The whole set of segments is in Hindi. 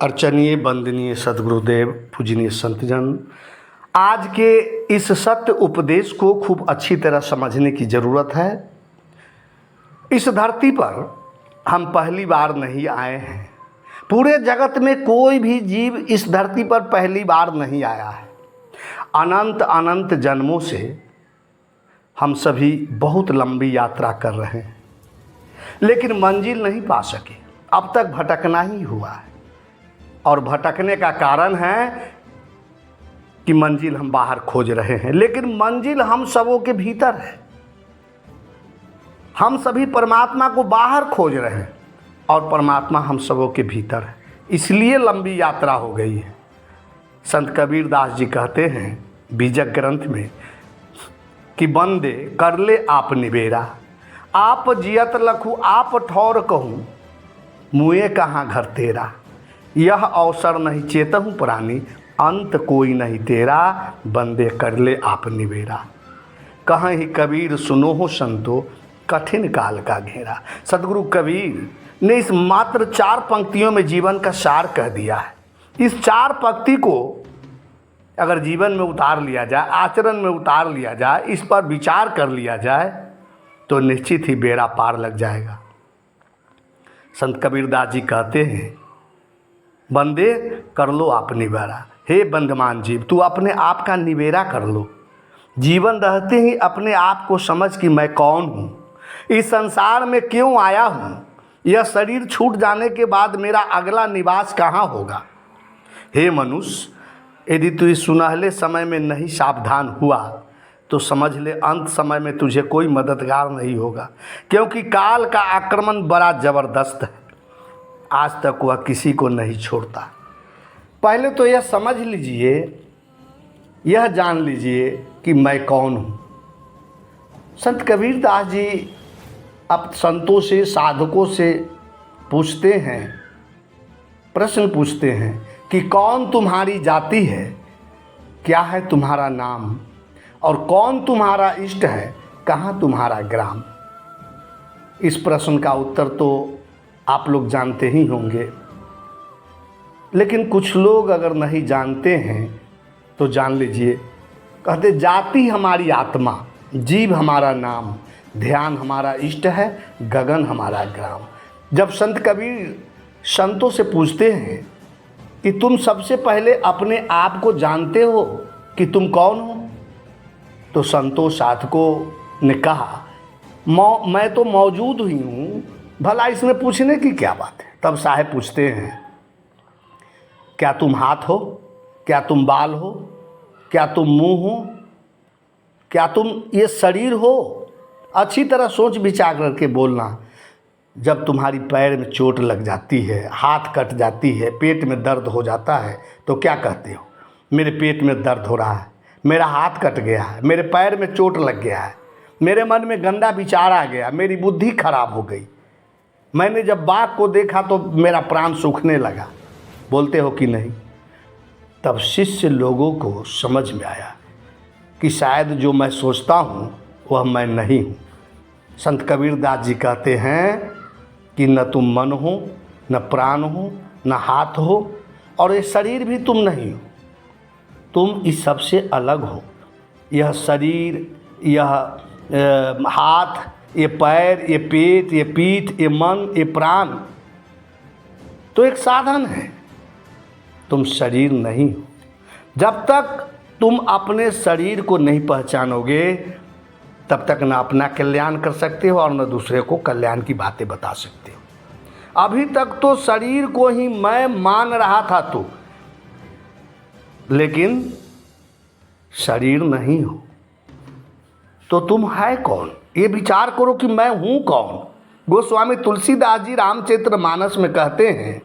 अर्चनीय वंदनीय सद्गुरुदेव पूजनीय संतजन, आज के इस सत्य उपदेश को खूब अच्छी तरह समझने की ज़रूरत है। इस धरती पर हम पहली बार नहीं आए हैं। पूरे जगत में कोई भी जीव इस धरती पर पहली बार नहीं आया है। अनंत अनंत जन्मों से हम सभी बहुत लंबी यात्रा कर रहे हैं, लेकिन मंजिल नहीं पा सके। अब तक भटकना ही हुआ है, और भटकने का कारण है कि मंजिल हम बाहर खोज रहे हैं, लेकिन मंजिल हम सबों के भीतर है। हम सभी परमात्मा को बाहर खोज रहे हैं और परमात्मा हम सबों के भीतर है, इसलिए लंबी यात्रा हो गई है। संत कबीर दास जी कहते हैं बीजक ग्रंथ में कि बंदे कर ले आप निबेरा, आप जियत लखू आप ठौर कहूँ, मुए कहाँ घर तेरा। यह अवसर नहीं चेतहूँ प्राणी, अंत कोई नहीं तेरा, बंदे कर ले आप निबेरा। कहाँ ही कबीर सुनो हो संतो, कठिन काल का घेरा। सदगुरु कबीर ने इस मात्र 4 पंक्तियों में जीवन का सार कह दिया है। इस 4 पंक्ति को अगर जीवन में उतार लिया जाए, आचरण में उतार लिया जाए, इस पर विचार कर लिया जाए, तो निश्चित ही बेड़ा पार लग जाएगा। संत कबीरदास जी कहते हैं बंदे कर लो आप निबेरा। हे बंधमान जीव, तू अपने आप का निबेरा कर लो। जीवन रहते ही अपने आप को समझ कि मैं कौन हूँ, इस संसार में क्यों आया हूँ, यह शरीर छूट जाने के बाद मेरा अगला निवास कहाँ होगा। हे मनुष्य, यदि तू इस सुनहले समय में नहीं सावधान हुआ तो समझ ले अंत समय में तुझे कोई मददगार नहीं होगा, क्योंकि काल का आक्रमण बड़ा ज़बरदस्त है। आज तक वह किसी को नहीं छोड़ता। पहले तो यह समझ लीजिए, यह जान लीजिए कि मैं कौन हूँ। संत कबीरदास जी अब संतों से, साधकों से पूछते हैं, प्रश्न पूछते हैं कि कौन तुम्हारी जाति है, क्या है तुम्हारा नाम, और कौन तुम्हारा इष्ट है, कहाँ तुम्हारा ग्राम। इस प्रश्न का उत्तर तो आप लोग जानते ही होंगे, लेकिन कुछ लोग अगर नहीं जानते हैं तो जान लीजिए। कहते जाति हमारी आत्मा, जीव हमारा नाम, ध्यान हमारा इष्ट है, गगन हमारा ग्राम। जब संत कबीर संतों से पूछते हैं कि तुम सबसे पहले अपने आप को जानते हो कि तुम कौन हो, तो संतों साधकों ने कहा मैं तो मौजूद ही हूँ, भला इसमें पूछने की क्या बात है। तब साहेब पूछते हैं क्या तुम हाथ हो, क्या तुम बाल हो, क्या तुम मुंह हो, क्या तुम ये शरीर हो। अच्छी तरह सोच विचार करके बोलना। जब तुम्हारी पैर में चोट लग जाती है, हाथ कट जाती है, पेट में दर्द हो जाता है, तो क्या कहते हो, मेरे पेट में दर्द हो रहा है, मेरा हाथ कट गया है, मेरे पैर में चोट लग गया है, मेरे मन में गंदा विचार आ गया, मेरी बुद्धि खराब हो गई, मैंने जब बाघ को देखा तो मेरा प्राण सूखने लगा। बोलते हो कि नहीं। तब शिष्य लोगों को समझ में आया कि शायद जो मैं सोचता हूँ वह मैं नहीं हूँ। संत कबीरदास जी कहते हैं कि न तुम मन हो, न प्राण हो, न हाथ हो, और ये शरीर भी तुम नहीं हो। तुम इस सबसे अलग हो। यह शरीर, यह हाथ, ये पैर, ये पेट, ये पीठ, ये मन, ये प्राण तो एक साधन है, तुम शरीर नहीं हो। जब तक तुम अपने शरीर को नहीं पहचानोगे तब तक न अपना कल्याण कर सकते हो और न दूसरे को कल्याण की बातें बता सकते हो। अभी तक तो शरीर को ही मैं मान रहा था तू, लेकिन शरीर नहीं हो तो तुम है कौन, ये विचार करो कि मैं हूँ कौन। गोस्वामी तुलसीदास जी रामचरितमानस में कहते हैं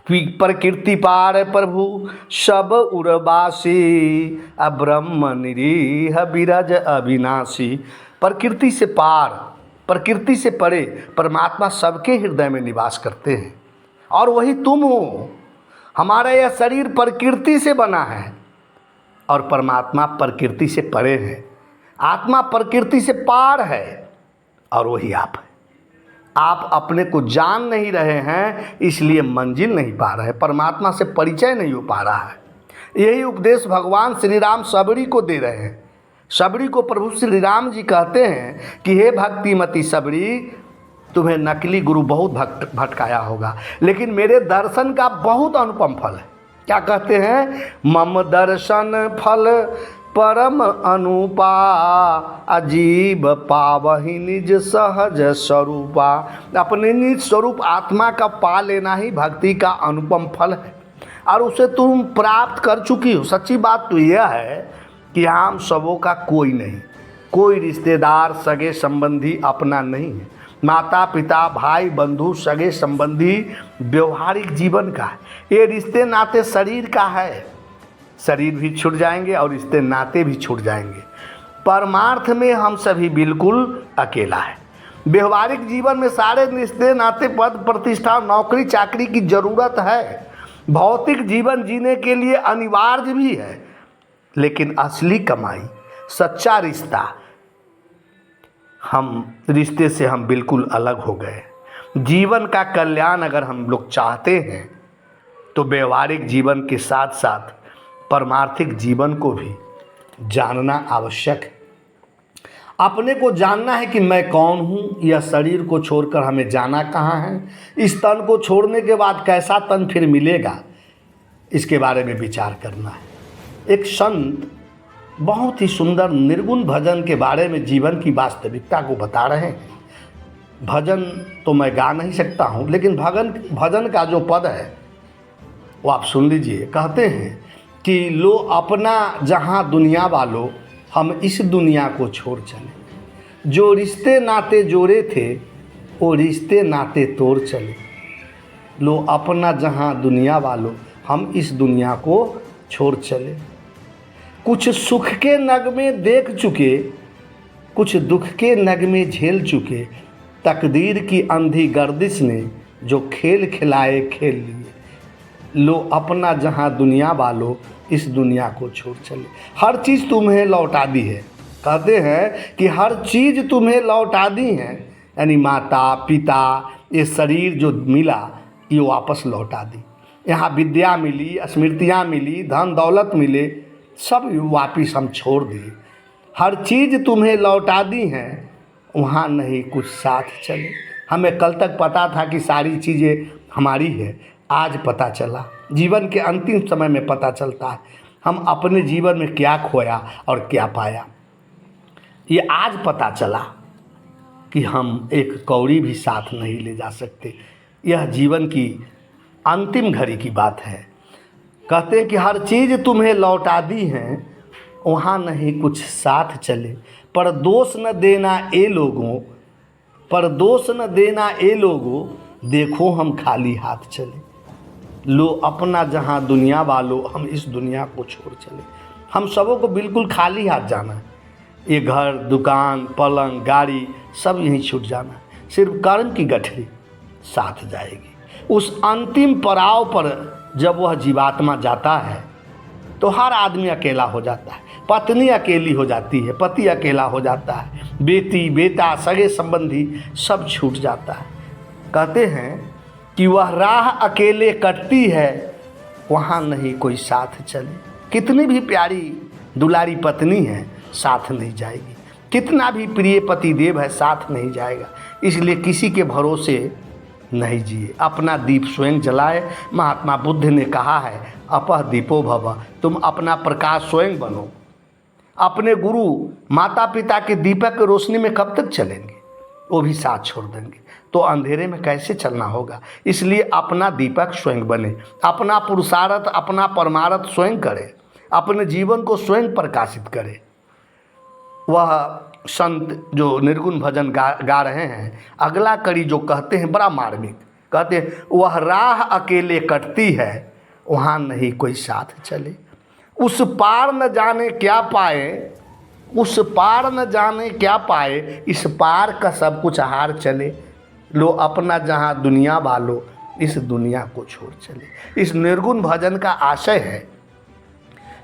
कि प्रकृति पार प्रभु सब उर्वासी, अब्रह्म निरीह विरज अविनाशी। प्रकृति से पार, प्रकृति से परे परमात्मा सबके हृदय में निवास करते हैं, और वही तुम हो। हमारा यह शरीर प्रकृति से बना है और परमात्मा प्रकृति से परे है। आत्मा प्रकृति से पार है और वही आप है। आप अपने को जान नहीं रहे हैं, इसलिए मंजिल नहीं पा रहे, परमात्मा से परिचय नहीं हो पा रहा है। यही उपदेश भगवान श्री राम सबरी को दे रहे हैं। सबरी को प्रभु श्री राम जी कहते हैं कि हे भक्तिमती सबरी, तुम्हें नकली गुरु बहुत भटकाया होगा, लेकिन मेरे दर्शन का बहुत अनुपम फल है। क्या कहते हैं? मम दर्शन फल परम अनुपा, अजीब पावहि निज सहज स्वरूपा। अपने निज स्वरूप आत्मा का पा लेना ही भक्ति का अनुपम फल है, और उसे तुम प्राप्त कर चुकी हो। सच्ची बात तो यह है कि हम सबों का कोई नहीं, कोई रिश्तेदार सगे संबंधी अपना नहीं है। माता पिता भाई बंधु सगे संबंधी व्यवहारिक जीवन का है। ये रिश्ते नाते शरीर का है, शरीर भी छूट जाएंगे और रिश्ते नाते भी छूट जाएंगे। परमार्थ में हम सभी बिल्कुल अकेला है। व्यवहारिक जीवन में सारे रिश्ते नाते पद प्रतिष्ठा नौकरी चाकरी की ज़रूरत है, भौतिक जीवन जीने के लिए अनिवार्य भी है, लेकिन असली कमाई सच्चा रिश्ता, हम रिश्ते से हम बिल्कुल अलग हो गए। जीवन का कल्याण अगर हम लोग चाहते हैं तो व्यवहारिक जीवन के साथ साथ परमार्थिक जीवन को भी जानना आवश्यक है। अपने को जानना है कि मैं कौन हूँ, यह शरीर को छोड़कर हमें जाना कहाँ है, इस तन को छोड़ने के बाद कैसा तन फिर मिलेगा, इसके बारे में विचार करना है। एक संत बहुत ही सुंदर निर्गुण भजन के बारे में जीवन की वास्तविकता को बता रहे हैं। भजन तो मैं गा नहीं सकता हूँ, लेकिन भजन का जो पद है वो आप सुन लीजिए। कहते हैं कि लो अपना जहाँ दुनिया वालों, हम इस दुनिया को छोड़ चले। जो रिश्ते नाते जोड़े थे वो रिश्ते नाते तोड़ चले। लो अपना जहाँ दुनिया वालों, हम इस दुनिया को छोड़ चले। कुछ सुख के नगमे देख चुके, कुछ दुख के नगमे झेल चुके, तकदीर की अंधी गर्दिश ने जो खेल खिलाए खेल लिए। लो अपना जहाँ दुनिया वालों, इस दुनिया को छोड़ चले। हर चीज़ तुम्हें लौटा दी है। कहते हैं कि हर चीज़ तुम्हें लौटा दी है, यानी माता पिता ये शरीर जो मिला ये वापस लौटा दी। यहाँ विद्या मिली, स्मृतियाँ मिली, धन दौलत मिले, सब वापिस हम छोड़ दिए। हर चीज़ तुम्हें लौटा दी हैं, वहाँ नहीं कुछ साथ चले। हमें कल तक पता था कि सारी चीज़ें हमारी है, आज पता चला। जीवन के अंतिम समय में पता चलता है हम अपने जीवन में क्या खोया और क्या पाया। ये आज पता चला कि हम एक कौड़ी भी साथ नहीं ले जा सकते। यह जीवन की अंतिम घड़ी की बात है। कहते हैं कि हर चीज़ तुम्हें लौटा दी हैं, वहाँ नहीं कुछ साथ चले। पर दोष न देना ए लोगों, पर दोष न देना ए लोगों, देखो हम खाली हाथ चले। लो अपना जहाँ दुनिया वालों, हम इस दुनिया को छोड़ चले। हम सबों को बिल्कुल खाली हाथ जाना है। ये घर दुकान पलंग गाड़ी सब यहीं छूट जाना है। सिर्फ कर्म की गठरी साथ जाएगी। उस अंतिम पड़ाव पर जब वह जीवात्मा जाता है तो हर आदमी अकेला हो जाता है। पत्नी अकेली हो जाती है, पति अकेला हो जाता है, बेटी बेटा सगे संबंधी सब छूट जाता है। कहते हैं कि वह राह अकेले कटती है, वहाँ नहीं कोई साथ चले। कितनी भी प्यारी दुलारी पत्नी है साथ नहीं जाएगी, कितना भी प्रिय पति देव है साथ नहीं जाएगा। इसलिए किसी के भरोसे नहीं जिए, अपना दीप स्वयं जलाए। महात्मा बुद्ध ने कहा है अपह दीपो भव, तुम अपना प्रकाश स्वयं बनो। अपने गुरु माता पिता के दीपक की रोशनी में कब तक चलेंगे, वो भी साथ छोड़ देंगे तो अंधेरे में कैसे चलना होगा। इसलिए अपना दीपक स्वयं बने, अपना पुरुषार्थ अपना परमार्थ स्वयं करे, अपने जीवन को स्वयं प्रकाशित करे। वह संत जो निर्गुण भजन गा रहे हैं, अगला कड़ी जो कहते हैं बड़ा मार्मिक। कहते हैं वह राह अकेले कटती है, वहाँ नहीं कोई साथ चले। उस पार न जाने क्या पाए, उस पार न जाने क्या पाए, इस पार का सब कुछ हार चले। लो अपना जहाँ दुनिया वालों, इस दुनिया को छोड़ चले। इस निर्गुण भजन का आशय है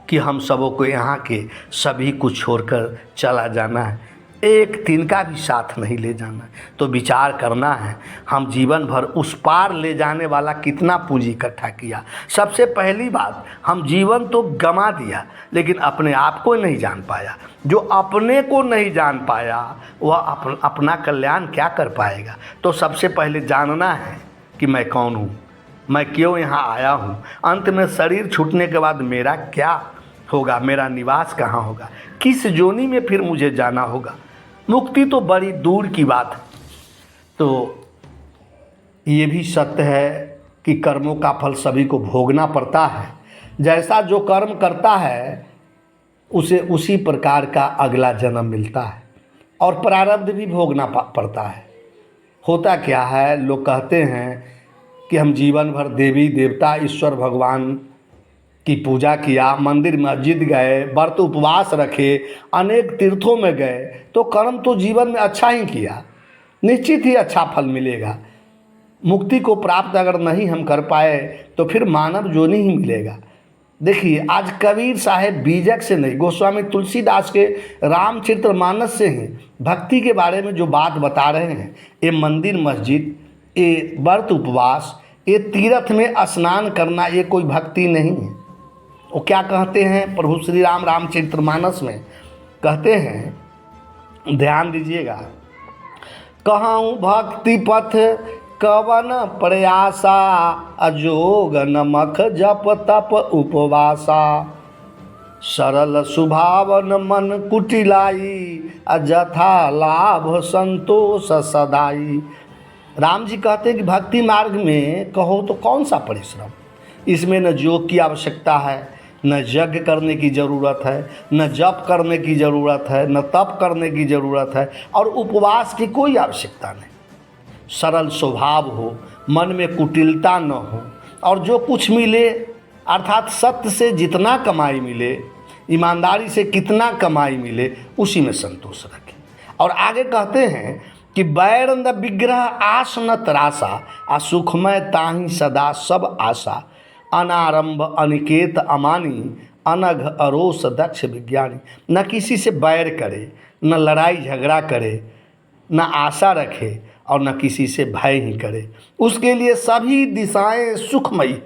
कि हम सबों को यहाँ के सभी को छोड़कर चला जाना है। एक तिनका भी साथ नहीं ले जाना। तो विचार करना है, हम जीवन भर उस पार ले जाने वाला कितना पूंजी इकट्ठा किया। सबसे पहली बात, हम जीवन तो गंवा दिया लेकिन अपने आप को नहीं जान पाया। जो अपने को नहीं जान पाया वह अपना कल्याण क्या कर पाएगा। तो सबसे पहले जानना है कि मैं कौन हूँ, मैं क्यों यहाँ आया हूँ, अंत में शरीर छूटने के बाद मेरा क्या होगा, मेरा निवास कहाँ होगा, किस जोनी में फिर मुझे जाना होगा। मुक्ति तो बड़ी दूर की बात है। तो ये भी सत्य है कि कर्मों का फल सभी को भोगना पड़ता है। जैसा जो कर्म करता है उसे उसी प्रकार का अगला जन्म मिलता है और प्रारब्ध भी भोगना पड़ता है। होता क्या है, लोग कहते हैं कि हम जीवन भर देवी देवता ईश्वर भगवान की पूजा किया, मंदिर मस्जिद गए, व्रत उपवास रखे, अनेक तीर्थों में गए, तो कर्म तो जीवन में अच्छा ही किया, निश्चित ही अच्छा फल मिलेगा। मुक्ति को प्राप्त अगर नहीं हम कर पाए तो फिर मानव जोनि ही मिलेगा। देखिए, आज कबीर साहेब बीजक से नहीं, गोस्वामी तुलसीदास के रामचरितमानस से ही भक्ति के बारे में जो बात बता रहे हैं, ये मंदिर मस्जिद, ये व्रत उपवास, ये तीर्थ में स्नान करना, ये कोई भक्ति नहीं है। वो क्या कहते हैं प्रभु श्री राम रामचरितमानस में कहते हैं, ध्यान दीजिएगा, कहूँ भक्ति पथ कवन प्रयासा, अजोग नमक जप तप उपवासा, सरल सुभावन मन कुटिलाई, अजथा लाभ संतोष सदाई। राम जी कहते हैं कि भक्ति मार्ग में कहो तो कौन सा परिश्रम, इसमें न योग की आवश्यकता है, न यज्ञ करने की ज़रूरत है, न जप करने की ज़रूरत है, न तप करने की ज़रूरत है और उपवास की कोई आवश्यकता नहीं। सरल स्वभाव हो, मन में कुटिलता न हो और जो कुछ मिले अर्थात सत्य से जितना कमाई मिले, ईमानदारी से कितना कमाई मिले, उसी में संतोष रखें। और आगे कहते हैं कि बैर न विग्रह आस न त्रासा, असुखमय ताहि सदा सब आशा, अनारंभ अनिकेत अमानी, अनघ अरोस दक्ष विज्ञानी। न किसी से बैर करे, न लड़ाई झगड़ा करे, न आशा रखे और न किसी से भय ही करे। उसके लिए सभी दिशाएं सुखमयी।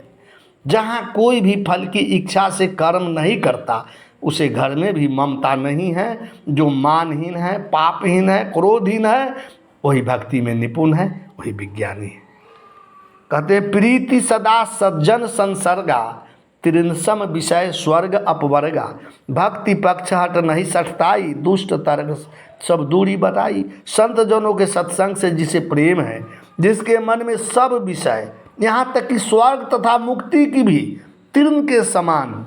जहाँ कोई भी फल की इच्छा से कर्म नहीं करता, उसे घर में भी ममता नहीं है। जो मानहीन है, पापहीन है, क्रोधहीन है, वही भक्ति में निपुण है, वही विज्ञानी है। कहते प्रीति सदा सज्जन संसर्गा, त्रिनसम विषय स्वर्ग अपवर्गा, भक्ति पक्ष हट नहीं सठताई, दुष्ट तर्क सब दूरी बताई। संत जनों के सत्संग से जिसे प्रेम है, जिसके मन में सब विषय, यहाँ तक कि स्वर्ग तथा मुक्ति की भी तीर्ण के समान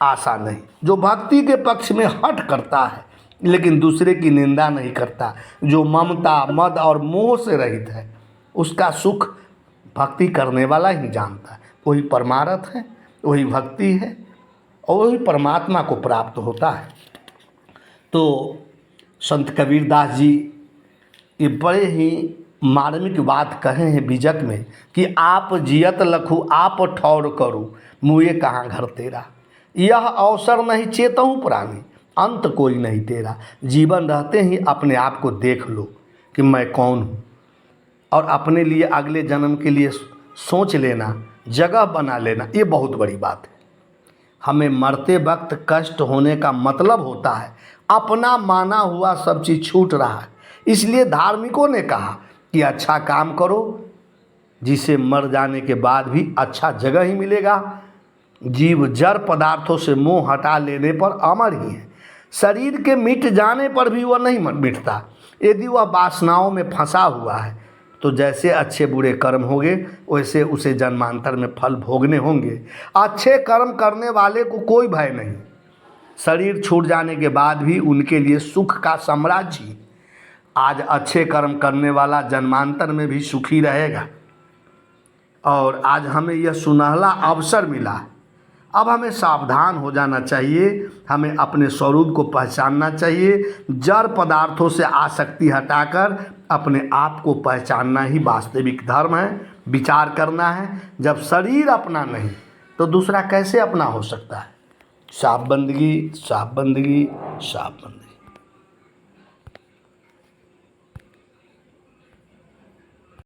आशा नहीं। जो भक्ति के पक्ष में हट करता है लेकिन दूसरे की निंदा नहीं करता, जो ममता मद और मोह से रहित है, उसका सुख भक्ति करने वाला ही जानता है। वही परमार्थ है, वही भक्ति है और वही परमात्मा को प्राप्त होता है। तो संत कबीरदास जी ये बड़े ही मार्मिक बात कहे हैं बीजक में कि आप जियत लखू आप ठौर करूँ, मुए कहाँ घर तेरा, यह अवसर नहीं चेतहूँ प्राणी, अंत कोई नहीं तेरा। जीवन रहते ही अपने आप को देख लो कि मैं कौन हूँ और अपने लिए अगले जन्म के लिए सोच लेना, जगह बना लेना, ये बहुत बड़ी बात है। हमें मरते वक्त कष्ट होने का मतलब होता है अपना माना हुआ सब चीज़ छूट रहा है। इसलिए धार्मिकों ने कहा कि अच्छा काम करो जिसे मर जाने के बाद भी अच्छा जगह ही मिलेगा। जीव जड़ पदार्थों से मोह हटा लेने पर अमर ही है, शरीर के मिट जाने पर भी वह नहीं मिटता। यदि वह वासनाओं में फंसा हुआ है तो जैसे अच्छे बुरे कर्म होंगे वैसे उसे जन्मांतर में फल भोगने होंगे। अच्छे कर्म करने वाले को कोई भय नहीं, शरीर छूट जाने के बाद भी उनके लिए सुख का साम्राज्य। आज अच्छे कर्म करने वाला जन्मांतर में भी सुखी रहेगा। और आज हमें यह सुनहला अवसर मिला है, अब हमें सावधान हो जाना चाहिए, हमें अपने स्वरूप को पहचानना चाहिए। जड़ पदार्थों से आसक्ति हटाकर अपने आप को पहचानना ही वास्तविक धर्म है। विचार करना है, जब शरीर अपना नहीं तो दूसरा कैसे अपना हो सकता है। साफ बंदगी, साफ बंदगी, साफ बंदगी।